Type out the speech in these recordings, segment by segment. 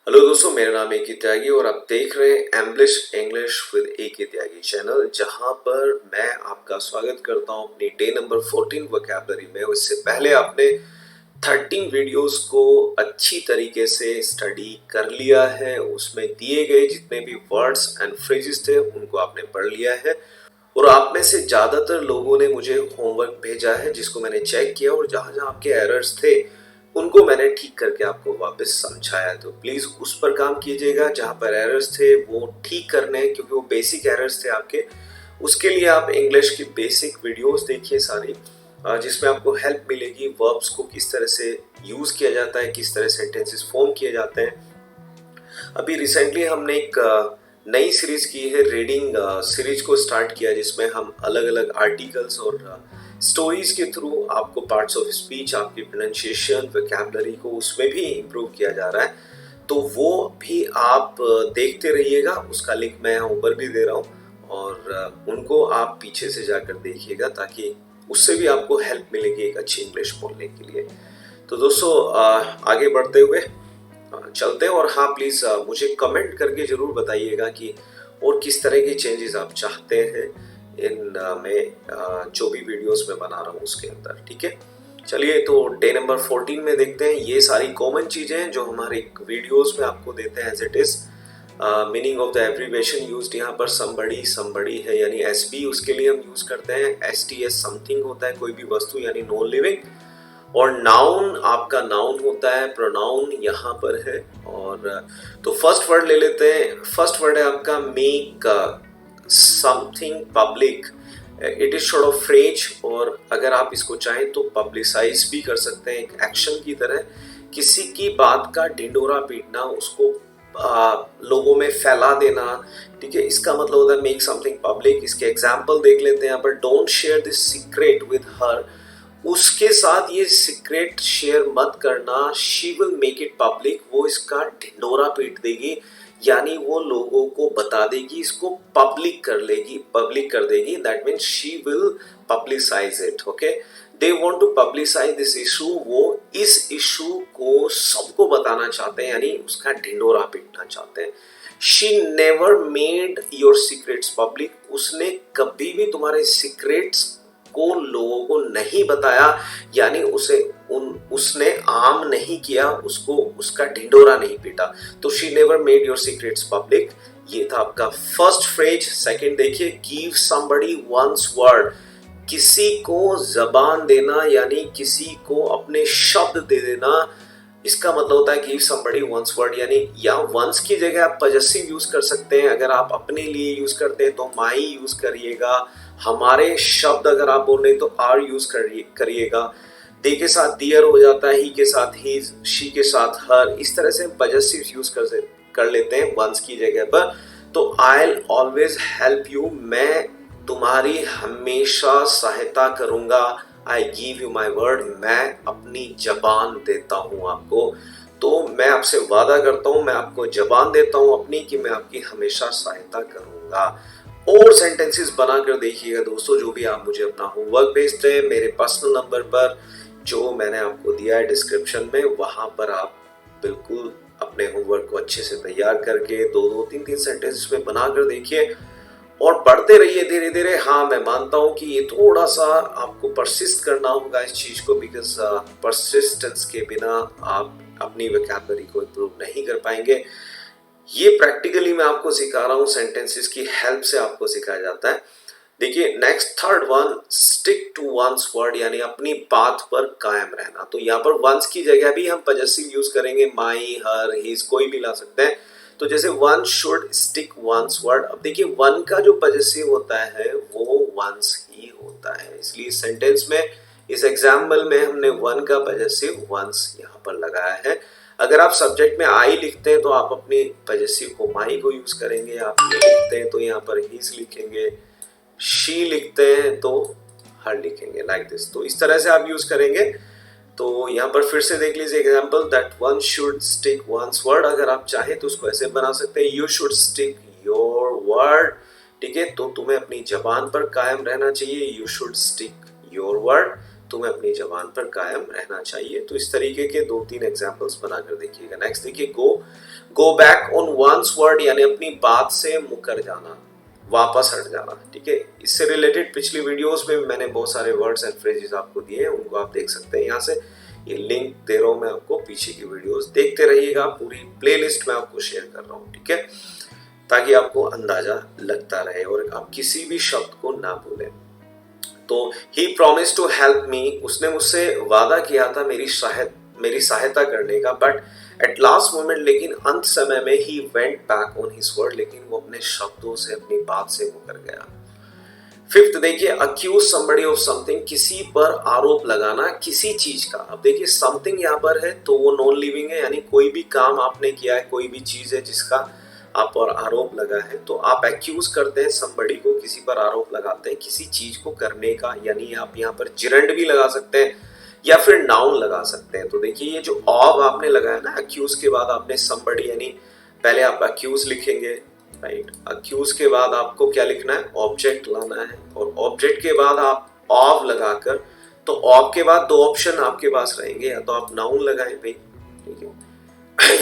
Hello दोस्तों, मेरा नाम ए के त्यागी और आप देख रहे हैं एम्ब्लिश इंग्लिश विद ए के त्यागी चैनल, जहां पर मैं आपका स्वागत करता हूं अपनी डे नंबर 14 वोकैबुलरी में। उससे पहले आपने 13 वीडियोस को अच्छी तरीके से स्टडी कर लिया है। उसमें दिए गए जितने भी वर्ड्स एंड फ्रेजेस थे उनको आपने पढ़ लिया है और आप में से ज़्यादातर लोगों ने मुझे होमवर्क भेजा है जिसको मैंने चेक किया और जहाँ जहाँ आपके एरर्स थे उनको मैंने ठीक करके आपको वापस समझाया। तो प्लीज़ उस पर काम कीजिएगा, जहाँ पर एरर्स थे वो ठीक करने हैं क्योंकि वो बेसिक एरर्स थे आपके। उसके लिए आप इंग्लिश की बेसिक वीडियोस देखिए सारी, जिसमें आपको हेल्प मिलेगी वर्ब्स को किस तरह से यूज़ किया जाता है, किस तरह सेंटेंसेस फॉर्म किए जाते हैं। अभी रिसेंटली हमने एक नई सीरीज की है, रीडिंग सीरीज को स्टार्ट किया, जिसमें हम अलग अलग आर्टिकल्स और स्टोरीज के थ्रू आपको पार्ट्स ऑफ स्पीच, आपकी प्रोनाउंसिएशन, वोकैबुलरी को उसमें भी इम्प्रूव किया जा रहा है। तो वो भी आप देखते रहिएगा, उसका लिंक मैं यहाँ ऊपर भी दे रहा हूँ और उनको आप पीछे से जाकर देखिएगा ताकि उससे भी आपको हेल्प मिलेगी एक अच्छी इंग्लिश बोलने के लिए। तो दोस्तों, आगे बढ़ते हुए चलते हैं। और हाँ, प्लीज़ मुझे कमेंट करके ज़रूर बताइएगा कि और किस तरह की चेंजेस आप चाहते हैं इन में जो भी वीडियोस मैं बना रहा हूँ उसके अंदर। ठीक है, चलिए तो डे नंबर 14 में देखते हैं। ये सारी कॉमन चीज़ें हैं जो हमारे वीडियोस में आपको देते हैं as it is. Meaning of the abbreviation used, यहाँ पर समबडी है यानी एस बी, उसके लिए हम यूज़ करते हैं। एस टी एस समथिंग होता है कोई भी वस्तु यानी नॉन लिविंग। और नाउन आपका नाउन होता है, प्रोनाउन यहाँ पर है। और तो फर्स्ट वर्ड ले लेते हैं। फर्स्ट वर्ड है आपका make something public. It is short of phrase, और अगर आप इसको चाहें तो पब्लिसाइज भी कर सकते हैं एक एक्शन की तरह। किसी की बात का ढिंडोरा पीटना, उसको लोगों में फैला देना। ठीक है, इसका मतलब होता है मेक समथिंग पब्लिक। इसके एग्जाम्पल देख लेते हैं यहाँ पर। Don't share this secret with her, उसके साथ ये सीक्रेट शेयर मत करना। She will make it public, वो इसका ढिंडोरा पीट देगी यानी वो लोगों को बता देगी, इसको पब्लिक कर देगी। That means she will publicize it. Okay, they want to publicize this issue, वो इस इशू को सबको बताना चाहते हैं यानी उसका ढिंडोरा पीटना चाहते हैं। She never made your secrets public, उसने कभी भी तुम्हारे सीक्रेट्स को लोगों को नहीं बताया यानी उसने आम नहीं किया, उसको उसका ढिंडोरा नहीं पीटा। तो she never made your secrets public, ये था आपका फर्स्ट फ्रेज। सेकंड देखिए, गिव समबडी वंस वर्ड, किसी को जबान देना यानी किसी को अपने शब्द दे देना। इसका मतलब होता है गिव समबडी वंस वर्ड, यानी या वंस की जगह आप पजेसिव यूज कर सकते हैं। अगर आप अपने लिए यूज करते हैं तो माई यूज करिएगा। हमारे शब्द अगर आप बोल रहे हैं तो आर यूज करिएगा। दे के साथ दियर हो जाता है, ही के साथ ही, शी के साथ हर। इस तरह से हम पजेसिव यूज कर लेते हैं वंस की जगह पर। तो आई ऑलवेज हेल्प यू, मैं तुम्हारी हमेशा सहायता करूंगा। I give you my word, मैं अपनी जबान देता हूं आपको। तो मैं आपसे वादा करता हूं, मैं आपको जबान देता हूं अपनी कि मैं आपकी हमेशा सहायता करूंगा। और सेंटेंसेस बनाकर देखिएगा दोस्तों, जो भी आप मुझे अपना होमवर्क भेजते हैं मेरे पर्सनल नंबर पर जो मैंने आपको दिया है डिस्क्रिप्शन में, वहां पर आप बिल्कुल अपने होमवर्क को अच्छे से तैयार करके दो दो तीन तीन सेंटेंसेस में बनाकर देखिए और पढ़ते रहिए धीरे धीरे। हाँ, मैं मानता हूँ कि ये थोड़ा सा आपको परसिस्ट करना होगा इस चीज को, बिकॉज परसिस्टेंस के बिना आप अपनी वोकैबुलरी को इम्प्रूव नहीं कर पाएंगे। ये प्रैक्टिकली मैं आपको सिखा रहा हूँ, सेंटेंसेस की हेल्प से आपको सिखाया जाता है। देखिए next third one, stick to one's word, यानी अपनी बात पर कायम रहना। तो यहाँ पर वंस की जगह भी हम पजेसिव यूज करेंगे, माई, हर, हिज, कोई भी ला सकते हैं। तो जैसे one should stick one's word. अब देखिए वन का जो पजेसिव होता है वो वंस ही होता है, इसलिए सेंटेंस में इस एग्जाम्पल में हमने वन का पजेसिव वंस यहाँ पर लगाया है। अगर आप सब्जेक्ट में आई लिखते हैं तो आप अपने पजेसिव को माई को यूज करेंगे। आप लिखते हैं तो यहाँ पर हिज लिखेंगे। शी लिखते हैं तो हर लिखेंगे, लाइक दिस। तो इस तरह से आप यूज करेंगे। तो यहाँ पर फिर से देख लीजिए example, that one should stick one's word. अगर आप चाहें तो उसको ऐसे बना सकते हैं, you should stick your word. ठीक है, तो तुम्हें अपनी जबान पर कायम रहना चाहिए। You should stick your word, तुम्हें अपनी जबान पर कायम रहना चाहिए। तो इस तरीके के दो तीन एग्जाम्पल्स बनाकर देखिएगा। नेक्स्ट देखिए, go. Go back on one's word यानी अपनी बात से मुकर जाना, वापस हट जाना, ठीक है। इससे रिलेटेड पिछली वीडियोस में मैंने बहुत सारे वर्ड्स एंड फ्रेजेस आपको दिए हैं, उनको आप देख सकते हैं यहाँ से। ये लिंक दे रहा हूँ मैं आपको, पीछे की वीडियोस देखते रहिएगा, पूरी प्लेलिस्ट में आपको शेयर कर रहा हूँ, ठीक है, ताकि आपको अंदाजा लगता रहे और आप किसी भी शब्द को ना भूलें। तो ही प्रॉमिस टू हेल्प मी, उसने मुझसे वादा किया था मेरी सहायता करने का, बट एट लास्ट मोमेंट, लेकिन अंत समय में he went back on his word, लेकिन वो अपने शब्दों से, अपनी बात से मुकर गया। फिफ्थ देखिए, अक्यूज समबडी ऑफ समथिंग, किसी पर आरोप लगाना किसी चीज का। अब देखिए समथिंग यहाँ पर है तो वो नॉन लिविंग है, यानी कोई भी काम आपने किया है, कोई भी चीज है जिसका आप पर आरोप लगा है, तो आप एक्यूज करते हैं समबडी को, किसी पर आरोप लगाते हैं किसी चीज को करने का, यानी आप यहाँ पर जिरंड भी लगा सकते हैं या फिर नाउन लगा सकते हैं। तो देखिए ये जो ऑब आपने लगाया ना अक्यूज के बाद, आपने समबडी यानी पहले आप अक्यूज लिखेंगे, राइट, अक्यूज के बाद आपको क्या लिखना है, ऑब्जेक्ट लाना है, और ऑब्जेक्ट के बाद आप ऑब लगाकर, तो ऑब के बाद दो ऑप्शन आपके पास रहेंगे, या तो आप नाउन लगाएं भाई, ठीक है,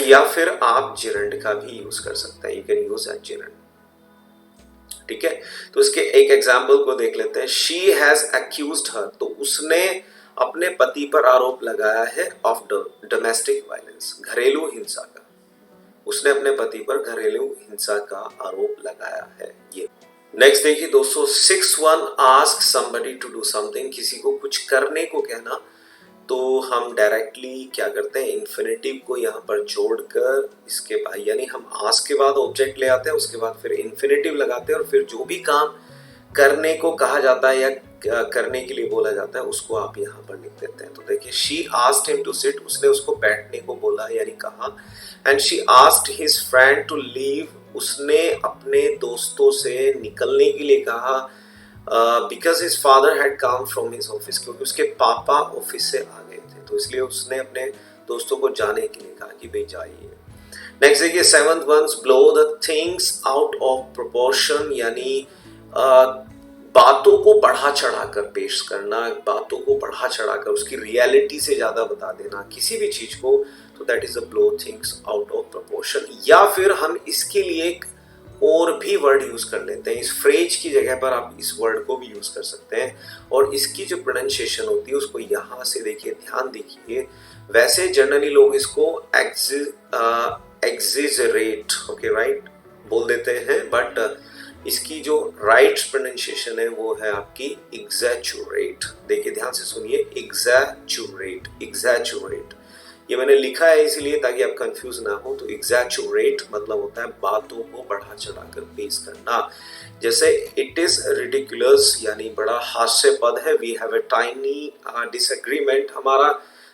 या फिर आप जिरंड का भी यूज कर सकते हैं, you can use at gerund, ठीक है। तो इसके एक एग्जाम्पल को देख लेते हैं। शी हैज एक्यूज्ड हर, तो उसने अपने पति पर आरोप लगाया है ऑफ डोमेस्टिक वायलेंस, घरेलू हिंसा का, उसने अपने पति पर घरेलू हिंसा का आरोप लगाया है। ये नेक्स्ट देखिए दोस्तों, 6-1 ask somebody to do something, किसी को कुछ करने को कहना, तो हम डायरेक्टली क्या करते हैं, इन्फिनेटिव को यहाँ पर जोड़कर इसके बाद, यानी हम आस्क के बाद ऑब्जेक्ट ले आते हैं, उसके बाद फिर इन्फिनेटिव लगाते हैं, और फिर जो भी काम करने को कहा जाता है या करने के लिए बोला जाता है उसको आप यहाँ पर लिख देते हैं। तो देखिए, she asked him to sit, उसने उसको बैठने को बोला यानी कहा, and she asked his friend to leave, उसने अपने दोस्तों से निकलने के लिए कहा, because his father had come from his office, क्योंकि उसके पापा ऑफिस से आ गए थे, तो इसलिए उसने अपने दोस्तों को जाने के लिए कहा कि भाई जाइए। नेक्स्ट देखिए, 7th ones, blow the things out of proportion, यानी बातों को बढ़ा चढ़ाकर पेश करना, बातों को बढ़ा चढ़ाकर उसकी रियलिटी से ज्यादा बता देना किसी भी चीज को, तो that is the blow things out of proportion. या फिर हम इसके लिए एक और भी वर्ड यूज कर लेते हैं, इस फ्रेज की जगह पर आप इस वर्ड को भी यूज कर सकते हैं, और इसकी जो प्रोनाउंसिएशन होती है उसको यहाँ से देखिए, ध्यान देखिए, वैसे जनरली लोग इसको एक्सिजरेट, ओके राइट, बोल देते हैं, बट इसकी जो राइट प्रोनाउंसिएशन है वो है आपकी एग्जैचुरेट। देखिए ध्यान से सुनिए, एग्जैचुरेट, एग्जैचुरेट, ये मैंने लिखा है इसलिए ताकि आप कंफ्यूज ना हो। तो एग्जैचुरेट मतलब होता है बातों को बढ़ा चढ़ाकर पेश करना, जैसे इट इज रिडिकुलस यानी बड़ा हास्यास्पद है, we have a tiny disagreement,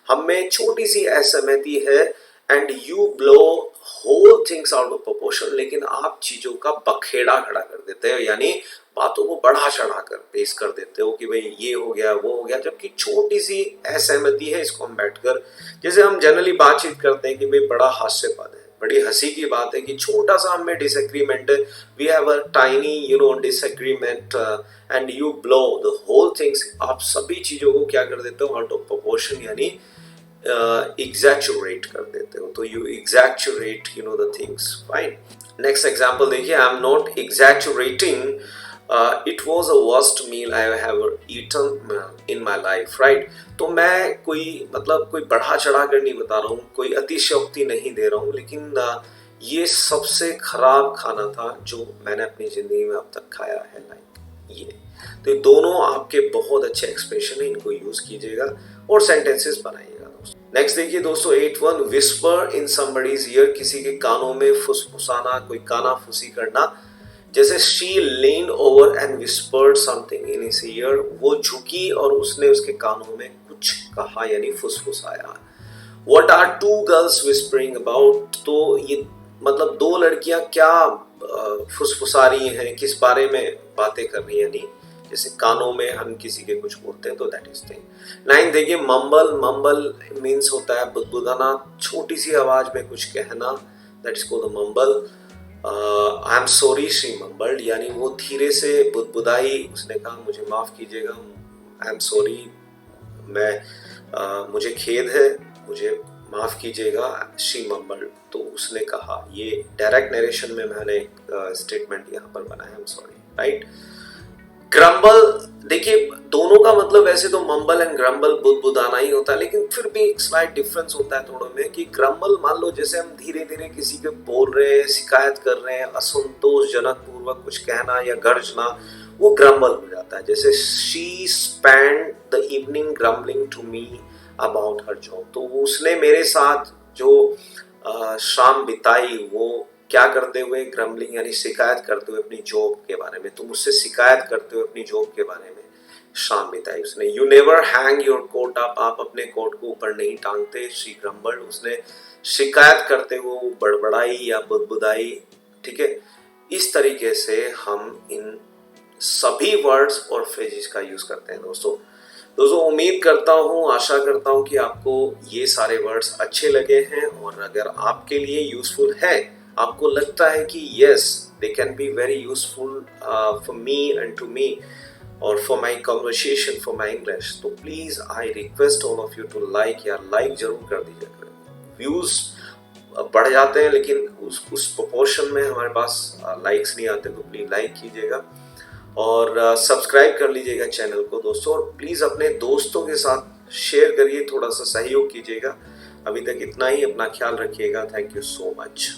हम में छोटी सी असहमति है, and you blow whole things out of proportion, लेकिन आप चीजों का बखेड़ा खड़ा कर देते हो, यानी बातों को बढ़ा चढ़ाकर पेश कर देते हो कि भाई ये हो गया वो हो गया, जबकि छोटी सी असहमति है, इसको हम बैठकर, जैसे हम जनरली बातचीत करते हैं कि भाई बड़ा हास्यास्पद है, बड़ी हंसी की बात है कि छोटा सा हमें डिसएग्रीमेंट है, we have a tiny disagreement, and you blow the whole things, आप सभी चीजों को क्या कर देते हो, आउट ऑफ प्रोपोर्शन यानी एग्जैचुरेट कर देते हो, तो you exaggerate the things, fine. Next example देखिए, I am not exaggerating, it was a worst meal I have eaten in my life, right. तो मैं कोई बढ़ा चढ़ा कर नहीं बता रहा हूँ, कोई अतिशयोक्ति नहीं दे रहा हूँ, लेकिन ये सबसे खराब खाना था जो मैंने अपनी जिंदगी में अब तक खाया है, लाइक ये। तो ये दोनों आपके बहुत अच्छे एक्सप्रेशन है, इनको यूज कीजिएगा और सेंटेंसेस बनाइएगा। नेक्स्ट देखिए दोस्तों, 8-1, विस्पर इन समबडीज ईयर, किसी के कानों में फुसफुसाना, कोई कानाफूसी करना, जैसे she leaned over and whispered something in his ear, वो झुकी और उसने उसके कानों में कुछ कहा यानी फुसफुसाया। What are two girls whispering about, तो ये मतलब दो लड़कियां क्या फुसफुसा रही हैं, किस बारे में बातें कर रही हैं, यानी जैसे कानों में हम किसी के कुछ बोलते हैं, तो दैट इज थिंग। 9 देखिए, मम्बल मीन्स होता है बुदबुदाना, छोटी सी आवाज में कुछ कहना, that is called mumble. I am sorry she mumbled, यानी वो धीरे से बुदबुदाई, उसने कहा मुझे माफ कीजिएगा, आई एम सॉरी, मुझे खेद है, मुझे माफ कीजिएगा, शी मम्बल्ड। तो उसने कहा, ये डायरेक्ट नरेशन में मैंने एक स्टेटमेंट यहाँ पर बनाया, आई एम सॉरी, राइट। ग्रम्बल, देखिए दोनों का मतलब वैसे तो मम्बल एंड ग्रम्बल बुदबुदाना ही होता है, लेकिन फिर भी एक स्लाइट डिफरेंस होता है थोड़े में कि ग्रम्बल, मान लो जैसे हम धीरे धीरे किसी के बोल रहे हैं, शिकायत कर रहे हैं, असंतोषजनक पूर्वक कुछ कहना या गर्जना, वो ग्रम्बल हो जाता है। जैसे she spend the evening grumbling to me about her job, तो उसने मेरे साथ जो शाम बिताई वो क्या करते हुए, ग्रम्बलिंग यानी शिकायत करते हुए अपनी जॉब के बारे में, तुम मुझसे शिकायत करते हुए अपनी जॉब के बारे में शाम बिताई उसने। You never hang your coat up, आप अपने कोट को ऊपर नहीं टांगते, शी ग्रम्बल्ड, उसने शिकायत करते हुए बड़बड़ाई या बुदबुदाई, ठीक है। इस तरीके से हम इन सभी वर्ड्स और फ्रेजेस का यूज करते हैं दोस्तों। उम्मीद करता हूँ, आशा करता हूँ कि आपको ये सारे वर्ड्स अच्छे लगे हैं, और अगर आपके लिए यूजफुल है, आपको लगता है कि yes they can be very useful for me and to me और for my conversation, for my English, तो please I request all of you to like, या लाइक जरूर कर दीजिएगा। व्यूज बढ़ जाते हैं लेकिन उस प्रोपोर्शन में हमारे पास लाइक्स नहीं आते, तो प्लीज लाइक कीजिएगा और सब्सक्राइब कर लीजिएगा चैनल को दोस्तों, और प्लीज़ अपने दोस्तों के साथ शेयर करिए, थोड़ा सा सहयोग कीजिएगा। अभी तक इतना ही, अपना ख्याल रखिएगा। Thank you so much.